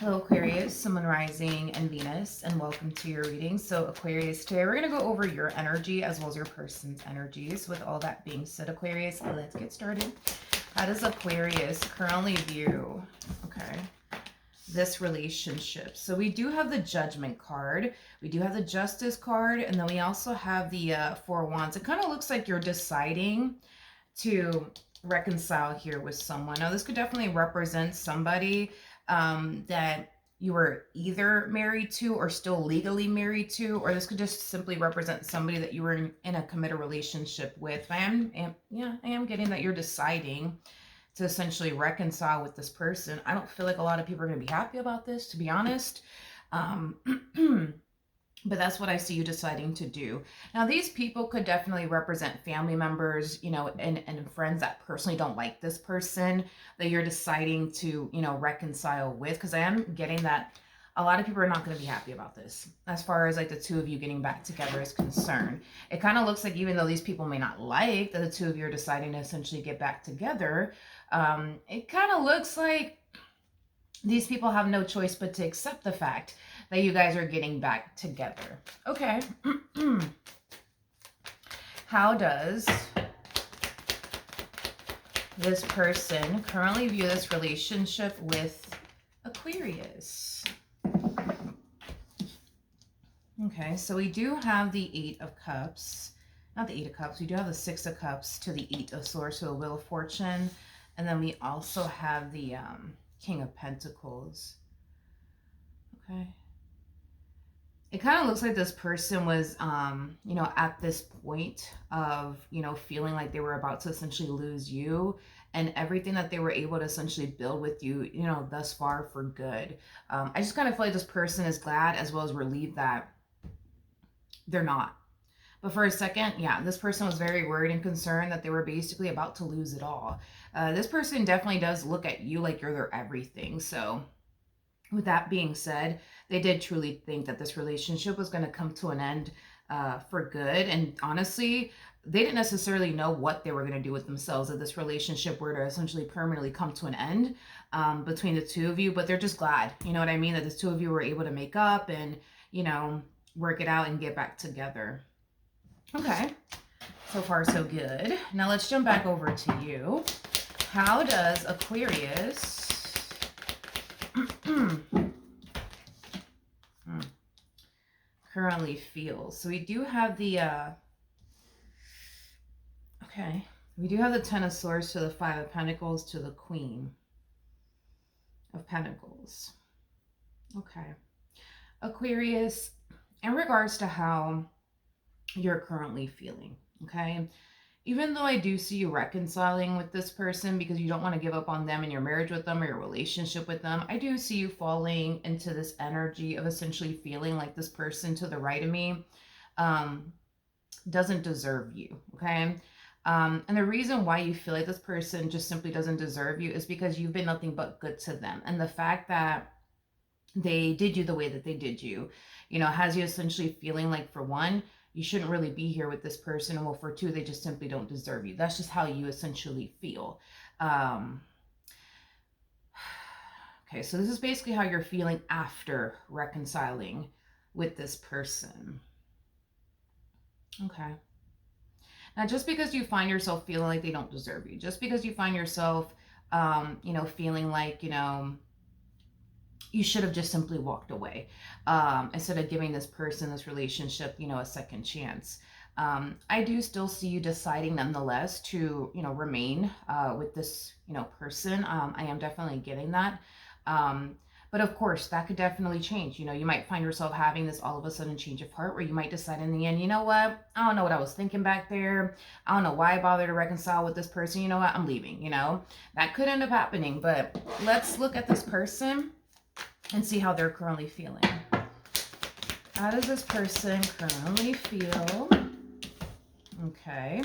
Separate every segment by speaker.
Speaker 1: Hello Aquarius, Sun, Moon, Rising, and Venus, and welcome to your reading. So Aquarius, today we're going to go over your energy as well as your person's energies. With all that being said, Aquarius, let's get started. How does Aquarius currently view, this relationship? So we do have the Judgment card, we do have the Justice card, and then we also have the Four of Wands. It kind of looks like you're deciding to reconcile here with someone. Now this could definitely represent somebody that you were either married to or still legally married to, or this could just simply represent somebody that you were in a committed relationship with. I am getting that you're deciding to essentially reconcile with this person. I don't feel like a lot of people are going to be happy about this, to be honest. But that's what I see you deciding to do. Now, these people could definitely represent family members, and friends that personally don't like this person that you're deciding to, reconcile with. Because I am getting that a lot of people are not going to be happy about this as far as like the two of you getting back together is concerned. It kind of looks like even though these people may not like that the two of you are deciding to essentially get back together, it kind of looks like these people have no choice but to accept the fact that you guys are getting back together. Okay. How does this person currently view this relationship with Aquarius? Okay, so we do have the Eight of Cups. Not the Eight of Cups. We do have the Six of Cups to the Eight of Swords to the Wheel of Fortune. And then we also have the King of Pentacles. Okay. It kind of looks like this person was, at this point of, feeling like they were about to essentially lose you and everything that they were able to essentially build with you, thus far for good. I just kind of feel like this person is glad as well as relieved that they're not. But for a second, yeah, this person was very worried and concerned that they were basically about to lose it all. This person definitely does look at you like you're their everything. So with that being said, they did truly think that this relationship was going to come to an end for good. And honestly, they didn't necessarily know what they were going to do with themselves if this relationship were to essentially permanently come to an end between the two of you. But they're just glad, you know what I mean, that the two of you were able to make up and, work it out and get back together. Okay, so far so good. Now let's jump back over to you. How does Aquarius currently feel? So we do have the we do have the Ten of Swords to the Five of Pentacles to the Queen of Pentacles. Okay, Aquarius, in regards to how you're currently feeling, okay, even though I do see you reconciling with this person because you don't want to give up on them and your marriage with them or your relationship with them, I do see you falling into this energy of essentially feeling like this person to the right of me doesn't deserve you, okay? And the reason why you feel like this person just simply doesn't deserve you is because you've been nothing but good to them. And the fact that they did you the way that they did you, has you essentially feeling like, for one, you shouldn't really be here with this person. And well, for two, they just simply don't deserve you. That's just how you essentially feel. Okay, so this is basically how you're feeling after reconciling with this person. Okay. Now, just because you find yourself feeling like they don't deserve you, just because you find yourself, feeling like, you should have just simply walked away instead of giving this person, this relationship, a second chance. I do still see you deciding nonetheless to, remain with this, person. I am definitely getting that. But of course, that could definitely change. You might find yourself having this all of a sudden change of heart where you might decide in the end, you know what? I don't know what I was thinking back there. I don't know why I bothered to reconcile with this person. You know what? I'm leaving, That could end up happening. But let's look at this person and see how they're currently feeling. How does this person currently feel? Okay.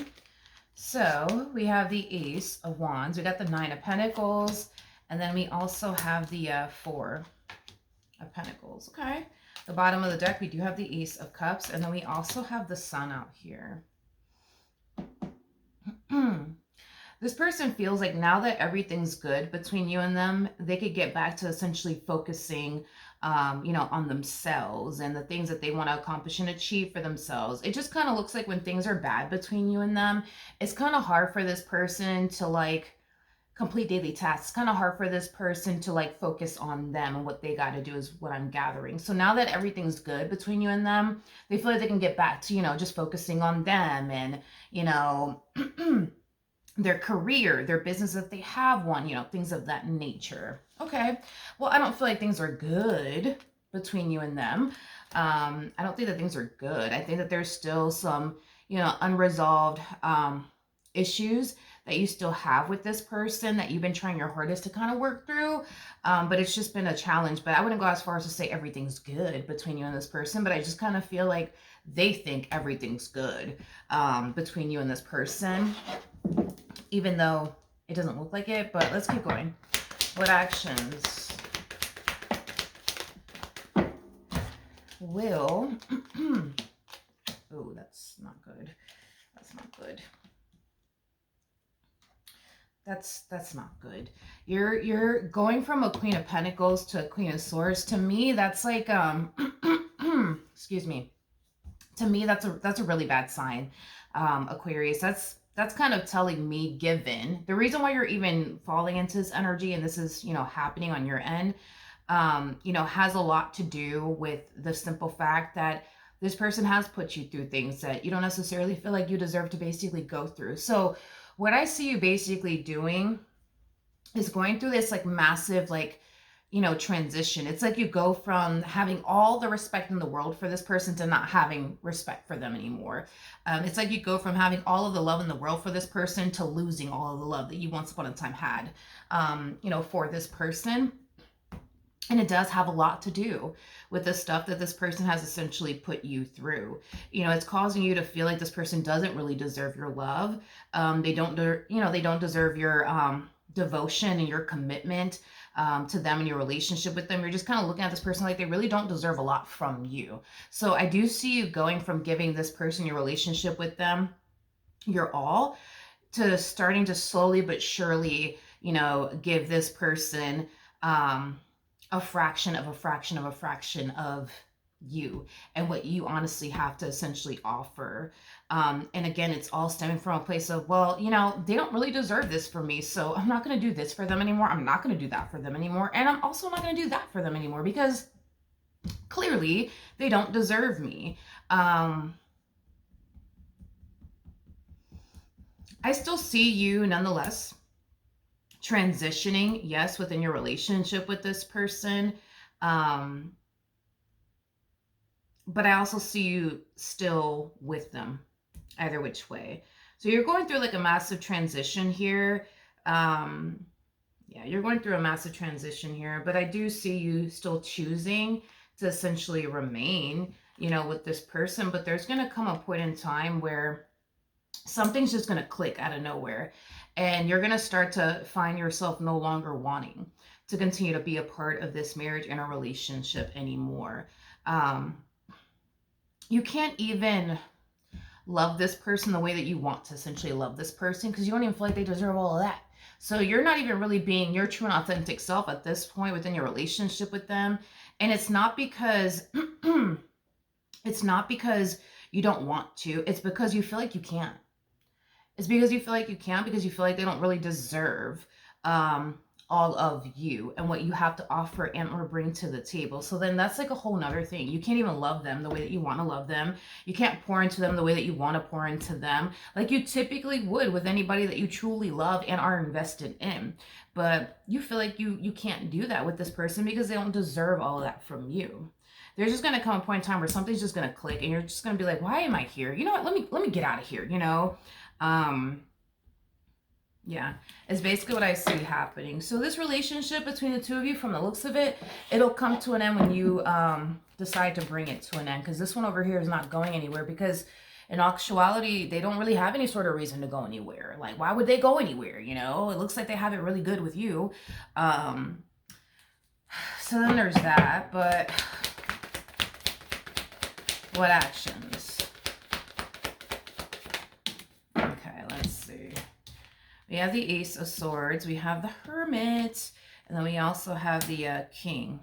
Speaker 1: So we have the Ace of Wands. We got the Nine of Pentacles. And then we also have the Four of Pentacles. Okay. The bottom of the deck, we do have the Ace of Cups. And then we also have the Sun out here. This person feels like now that everything's good between you and them, they could get back to essentially focusing, you know, on themselves and the things that they want to accomplish and achieve for themselves. It just kind of looks like when things are bad between you and them, it's kind of hard for this person to like complete daily tasks. It's kind of hard for this person to like focus on them and what they got to do is what I'm gathering. So now that everything's good between you and them, they feel like they can get back to, you know, just focusing on them and, you know, their career, their business if they have one, you know, things of that nature. Okay. Well, I don't feel like things are good between you and them. I don't think that things are good. I think that there's still some, you know, unresolved issues that you still have with this person that you've been trying your hardest to kind of work through. But it's just been a challenge. But I wouldn't go as far as to say everything's good between you and this person, but I just kind of feel like they think everything's good between you and this person, even though it doesn't look like it. But let's keep going. What actions will oh, that's not good. That's not good. That's not good. You're going from a Queen of Pentacles to a Queen of Swords. To me, that's like excuse me. To me, that's a really bad sign, Aquarius. That's kind of telling me, given the reason why you're even falling into this energy, and this is, you know, happening on your end, you know, has a lot to do with the simple fact that this person has put you through things that you don't necessarily feel like you deserve to basically go through. So what I see you basically doing is going through this like massive, like, you know, transition. It's like you go from having all the respect in the world for this person to not having respect for them anymore. It's like you go from having all of the love in the world for this person to losing all of the love that you once upon a time had, you know, for this person. And it does have a lot to do with the stuff that this person has essentially put you through. You know, it's causing you to feel like this person doesn't really deserve your love. They don't, you know, they don't deserve your devotion and your commitment to them and your relationship with them. You're just kind of looking at this person like they really don't deserve a lot from you. So I do see you going from giving this person your relationship with them, your all, to starting to slowly but surely, you know, give this person a fraction of a fraction of a fraction of you and what you honestly have to essentially offer. And again, it's all stemming from a place of, well, you know, they don't really deserve this for me, so I'm not going to do this for them anymore. I'm not going to do that for them anymore. And I'm also not going to do that for them anymore because clearly they don't deserve me. I still see you nonetheless transitioning, yes, within your relationship with this person. But I also see you still with them, either which way. So you're going through like a massive transition here. Yeah, you're going through a massive transition here, but I do see you still choosing to essentially remain, you know, with this person. But there's going to come a point in time where something's just going to click out of nowhere. And you're going to start to find yourself no longer wanting to continue to be a part of this marriage and a relationship anymore. You can't even love this person the way that you want to essentially love this person because you don't even feel like they deserve all of that. So you're not even really being your true and authentic self at this point within your relationship with them. And it's not because it's not because you don't want to. It's because you feel like you can't. It's because you feel like you can't, because you feel like they don't really deserve all of you and what you have to offer and or bring to the table. So then that's like a whole nother thing. You can't even love them the way that you want to love them. You can't pour into them the way that you want to pour into them, like you typically would with anybody that you truly love and are invested in. But you feel like you can't do that with this person because they don't deserve all of that from you. There's just going to come a point in time where something's just going to click and you're just going to be like, why am I here? You know what? Let me get out of here, you know? Yeah, it's basically what I see happening. So this relationship between the two of you, from the looks of it, it'll come to an end when you decide to bring it to an end, because this one over here is not going anywhere, because in actuality, they don't really have any sort of reason to go anywhere. Like, why would they go anywhere? You know, it looks like they have it really good with you. So then there's that, but what actions? Okay, let's see. We have the Ace of Swords. We have the Hermit. And then we also have the King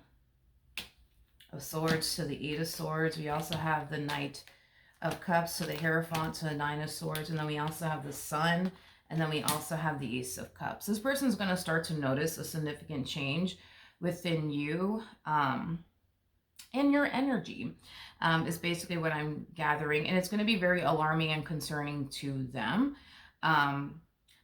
Speaker 1: of Swords to the Eight of Swords. We also have the Knight of Cups to the Hierophant to the Nine of Swords. And then we also have the Sun. And then we also have the Ace of Cups. This person's going to start to notice a significant change within you and your energy is basically what I'm gathering. And it's going to be very alarming and concerning to them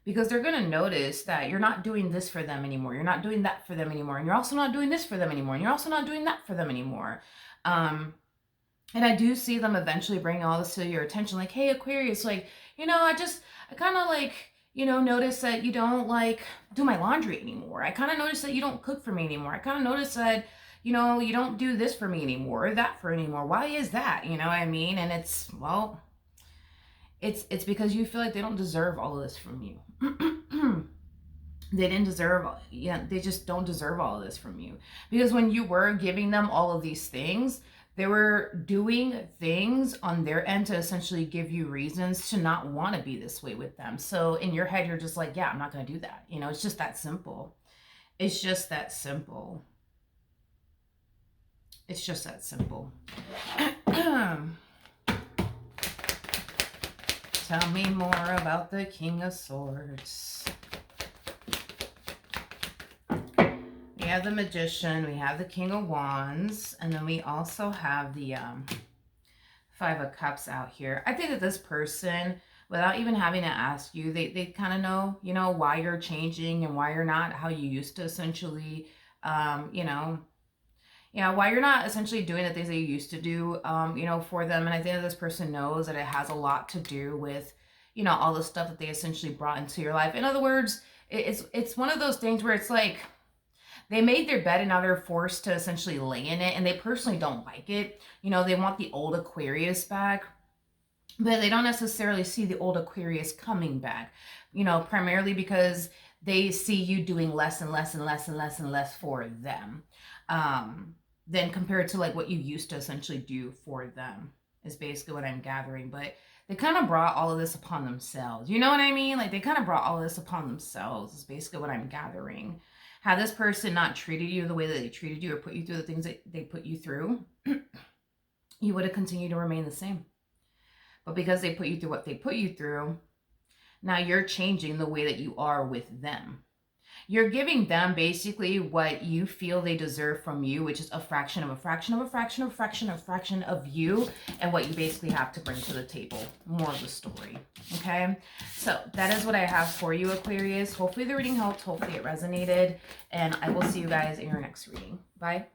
Speaker 1: because they're going to notice that you're not doing this for them anymore. You're not doing that for them anymore. And you're also not doing this for them anymore. And you're also not doing that for them anymore. And I do see them eventually bringing all this to your attention. Like, hey, Aquarius, like, you know, I kind of like, you know, notice that you don't like do my laundry anymore. I kind of notice that you don't cook for me anymore. I kind of notice that, you know, you don't do this for me anymore or that for anymore. Why is that? You know what I mean? And it's, well, it's because you feel like they don't deserve all of this from you. They didn't deserve, yeah, they just don't deserve all of this from you. Because when you were giving them all of these things, they were doing things on their end to essentially give you reasons to not want to be this way with them. So in your head, you're just like, yeah, I'm not going to do that. You know, it's just that simple. It's just that simple. It's just that simple. Tell me more about the King of Swords. We have the Magician, we have the King of Wands, and then we also have the Five of Cups out here. I think that this person, without even having to ask you, they kind of know, you know, why you're changing and why you're not how you used to essentially, you know, yeah, why you're not essentially doing the things that you used to do, you know, for them. And I think that this person knows that it has a lot to do with, you know, all the stuff that they essentially brought into your life. In other words, it's one of those things where it's like, they made their bed and now they're forced to essentially lay in it, and they personally don't like it. You know, they want the old Aquarius back, but they don't necessarily see the old Aquarius coming back, you know, primarily because they see you doing less and less and less and less and less for them than compared to like what you used to essentially do for them is basically what I'm gathering. But they kind of brought all of this upon themselves. You know what I mean? Like they kind of brought all of this upon themselves is basically what I'm gathering. Had this person not treated you the way that they treated you or put you through the things that they put you through, you would have continued to remain the same. But because they put you through what they put you through, now you're changing the way that you are with them. You're giving them basically what you feel they deserve from you, which is a fraction of a fraction of a fraction of a fraction of a fraction of you and what you basically have to bring to the table. More of the story. Okay? So that is what I have for you, Aquarius. Hopefully the reading helped. Hopefully it resonated. And I will see you guys in your next reading. Bye.